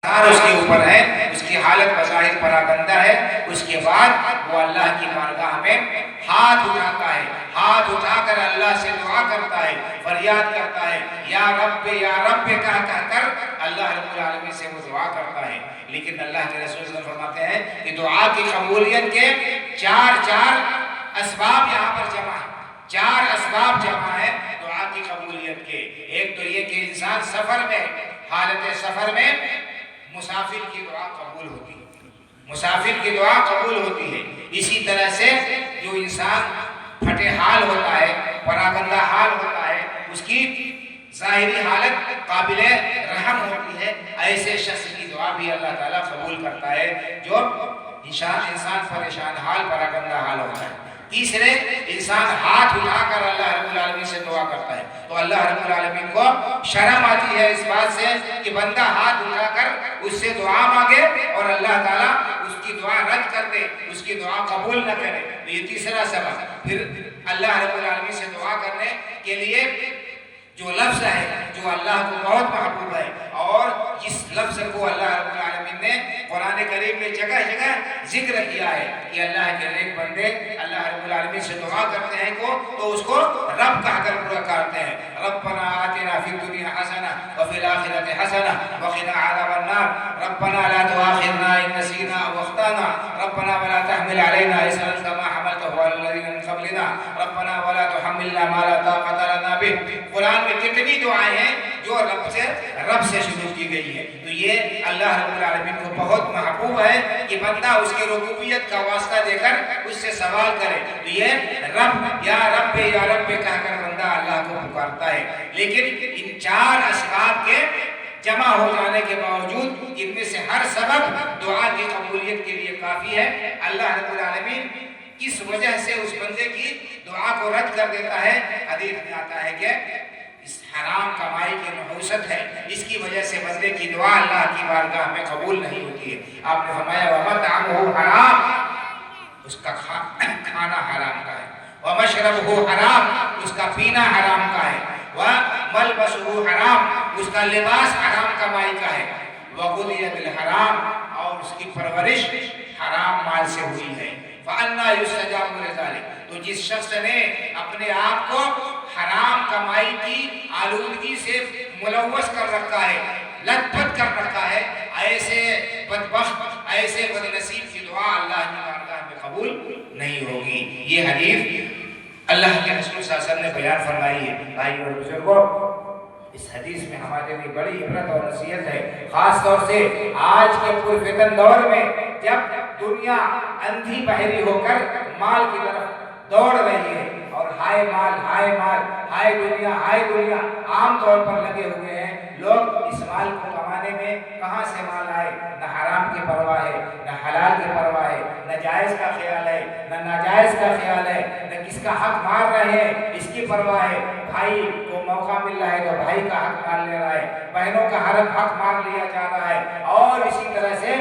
اس کے اوپر ہے، اس کی حالت بظاہر پراگندہ ہے، اس کے بعد وہ اللہ کی بارگاہ میں ہاتھ اٹھاتا ہے، ہاتھ اٹھا کر اللہ سے دعا کرتا ہے، فریاد کرتا ہے، یا رب کہہ کر اللہ رب العالمین سے وہ دعا کرتا ہے۔ لیکن اللہ کے رسول صلی اللہ علیہ وسلم فرماتے ہیں کہ دعا کی قبولیت کے چار اسباب یہاں پر جمع ہیں، چار اسباب جمع ہیں دعا کی قبولیت کے۔ ایک تو یہ کہ انسان سفر میں، حالت سفر میں مسافر کی دعا قبول ہوتی ہے، مسافر کی دعا قبول ہوتی ہے۔ اسی طرح سے جو انسان پھٹے حال ہوتا ہے، پراگندہ حال ہوتا ہے، اس کی ظاہری حالت قابل رحم ہوتی ہے، ایسے شخص کی دعا بھی اللہ تعالیٰ قبول کرتا ہے جو انسان پریشان حال، پراگندہ حال ہوتا ہے۔ تیسرے، انسان ہاتھ اٹھا کر اللہ رب العالمین سے دعا کرتا ہے تو اللہ رب العالمین کو شرم آتی ہے اس بات سے کہ بندہ ہاتھ اٹھا کر اس سے دعا مانگے اور اللہ تعالیٰ اس کی دعا رد کر دے، اس کی دعا قبول نہ کرے۔ تو یہ تیسرا سبب۔ پھر اللہ رب العالمین سے دعا کرنے کے لیے جو لفظ ہے، جو اللہ کو بہت محبوب ہے، اور جس لفظ کو اللہ رب العالمین نے قرآن کریم میں جگہ جگہ ذکر کیا ہے کہ اللہ کے نیک بندے اللہ رب العالمین سے دعا کرتے ہیں تو اس کو رب کہہ کر پورا کرتے ہیں۔ ربنا آتنا فی الدنیا حسنہ وفی الآخرۃ حسنہ وقنا عذاب النار ربنا لا تؤاخذنا ان نسینا او اخطانا ربنا ولا تحمل علينا اصرا كما حملته على الذين من قبلنا ربنا ولا تحملنا ما لا طاقة لنا به۔ قرآن میں کتنی دعائیں ہیں جو رب سے شروع کی گئی ہے۔ تو یہ اللہ رب العالمین کو بہت محبوب ہے کہ بندہ اس کی ربوبیت کا واسطہ دے کر اس سے سوال کرے۔ تو یہ یا رب کہہ کر بندہ اللہ کو پکارتا ہے۔ لیکن ان چار اسباب کے جمع ہو جانے کے باوجود ان میں سے ہر سبب دعا کی قبولیت کے لیے کافی ہے۔ اللہ رب العالمین کس وجہ سے اس بندے کی دعا کو رد کر دیتا ہے؟ حدیث میں آتا ہے کہ اس حرام کمائی کی نحوست ہے، اس کی وجہ سے بندے کی دعا اللہ کی بارگاہ میں قبول نہیں ہوتی ہے۔ آپ نے فرمایا وَمَطْعَمُهُ حرام، اس کا کھانا حرام کا ہے، وَمَشْرَبُهُ حرام، اس کا پینا حرام کا ہے، وَمَلْبَسُهُ حرام، اس کا لباس حرام کمائی کا ہے، وَغُذِيَ بِالْحَرام، اور اس کی پرورش حرام مال سے ہوئی ہے۔ فَأَنَّا يُسْتَجَابُ لِذَلِكَ، تو جس شخص نے اپنے آپ کو حرام کمائی کی آلودگی سے ملوث کر رکھا ہے، لت پت کر رکھا ہے، ایسے بدبخت، ایسے بدنصیب کی دعا اللہ کی بارگاہ میں قبول نہیں ہوگی۔ یہ حدیث اللہ کے رسول صلی اللہ علیہ وسلم نے بیان فرمائی ہے۔ بھائی اور بزرگوں، اس حدیث میں ہمارے لیے بڑی عبرت اور نصیحت ہے، خاص طور سے آج کے پرفتن دور میں جب دنیا اندھی بہری ہو کر مال کی طرف دوڑ رہی ہے اور ہائے مال ہائے مال ہائے دنیا عام طور پر لگے ہوئے ہیں۔ لوگ اس مال کو کمانے میں کہاں سے مال آئے، نہ حرام کی پرواہ ہے، نہ حلال کی پرواہ ہے، نہ جائز کا خیال ہے، نہ ناجائز کا خیال ہے، نہ کس کا حق مار رہے ہیں اس کی پرواہ ہے۔ بھائی کو موقع مل رہا ہے تو بھائی کا حق مار لے رہا ہے، بہنوں کا حق مار لیا جا رہا ہے، اور اسی طرح سے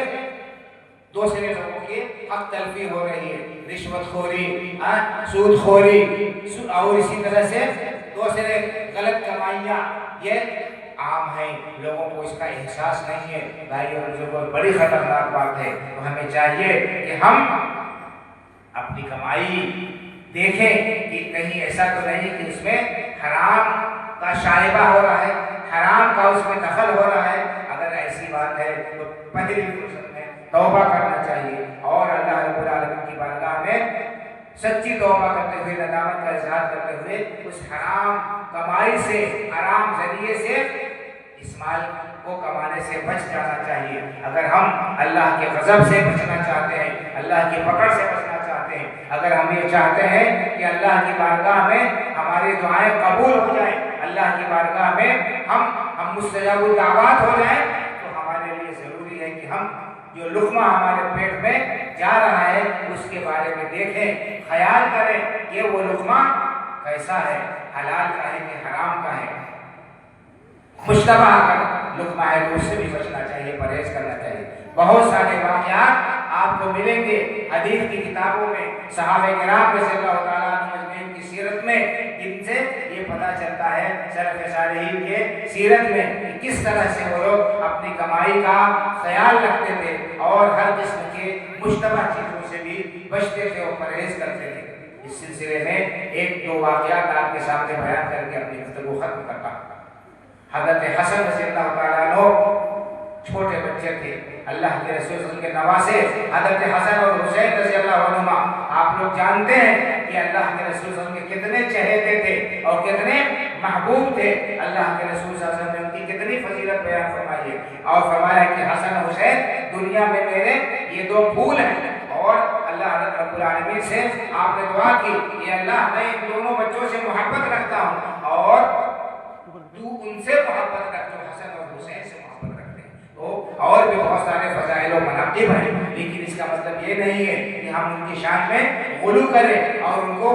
دوسرے لوگوں کی حق تلفی ہو رہی ہے، رشوت خوری، سود خوری، اور اسی طرح سے دوسرے غلط کمائیاں، یہ عام ہیں، لوگوں کو اس کا احساس نہیں ہے۔ بھائی اور بزرگوں، بڑی خطرناک بات ہے۔ تو ہمیں چاہیے کہ ہم اپنی کمائی دیکھیں کہ کہیں ایسا تو نہیں کہ اس میں حرام کا شائبہ ہو رہا ہے، حرام کا اس میں دخل ہو رہا ہے۔ اگر ایسی بات ہے تو پہلی فرصت میں توبہ کرنا چاہیے اور اللہ رب العالمین کی بارگاہ میں سچی توبہ کرتے ہوئے، ندامت کا اظہار کرتے ہوئے اس حرام کمائی سے، حرام ذریعے سے اس مال کو کمانے سے بچ جانا چاہیے۔ اگر ہم اللہ کے غضب سے بچنا چاہتے ہیں، اللہ کی پکڑ سے بچنا چاہتے ہیں، اگر ہم یہ چاہتے ہیں کہ اللہ کی بارگاہ میں ہماری دعائیں قبول ہو جائیں، اللہ کی بارگاہ میں ہم مستجاب الدعوات ہو جائیں، تو ہمارے لیے ضروری ہے کہ ہم جو لقمہ ہمارے پیٹ میں جا رہا ہے اس کے بارے میں دیکھیں، خیال کریں کہ وہ لقمہ کیسا ہے، حلال کا ہے کہ حرام کا ہے۔ مشتبہ اگر لقمہ ہے تو اس سے بھی بچنا چاہیے، پرہیز کرنا چاہیے۔ بہت سارے واقعات آپ کو ملیں گے حدیث کی کتابوں میں، صحابہ کرام رضی اللہ تعالیٰ عنہ اجمعین کی سیرت میں، جن سے یہ پتہ چلتا ہے، سلف صالحین کے سیرت میں، کہ کہ کس طرح سے وہ لوگ اپنی کمائی کا خیال رکھتے تھے اور ہر قسم کے مشتبہ چیزوں سے بھی بچتے تھے اور پرہیز کرتے تھے۔ اس سلسلے میں ایک دو واقعات آپ کے سامنے بیان کر کے اپنی گفتگو ختم کرتا ہوں۔ حضرت حسن رضی اللہ تعالیٰ عنہ چھوٹے بچے تھے، اللہ کے رسول صلی اللہ علیہ وسلم کے نواسے حضرت حسن اور حسین رضی اللہ عنہما۔ آپ لوگ جانتے ہیں کہ اللہ کے رسول صلی اللہ علیہ وسلم کے کتنے چہیتے تھے اور کتنے محبوب تھے۔ اللہ کے رسول صلی اللہ علیہ وسلم نے ان کی کتنی فضیلت بیان فرمائی ہے اور فرمایا کہ حسن اور حسین دنیا میں میرے یہ دو پھول ہیں، اور اللہ رب العالمین سے آپ نے دعا کی کہ اللہ میں ان دونوں بچوں سے محبت رکھتا ہوں اور تو ان سے محبت رکھ جو حسن اور حسین سے محبت رکھتے ہیں۔ تو اور بھی بہت سارے فضائل و مناقب ہیں، لیکن اس کا مطلب یہ نہیں ہے کہ ہم ان کی شان میں غلو کریں اور ان کو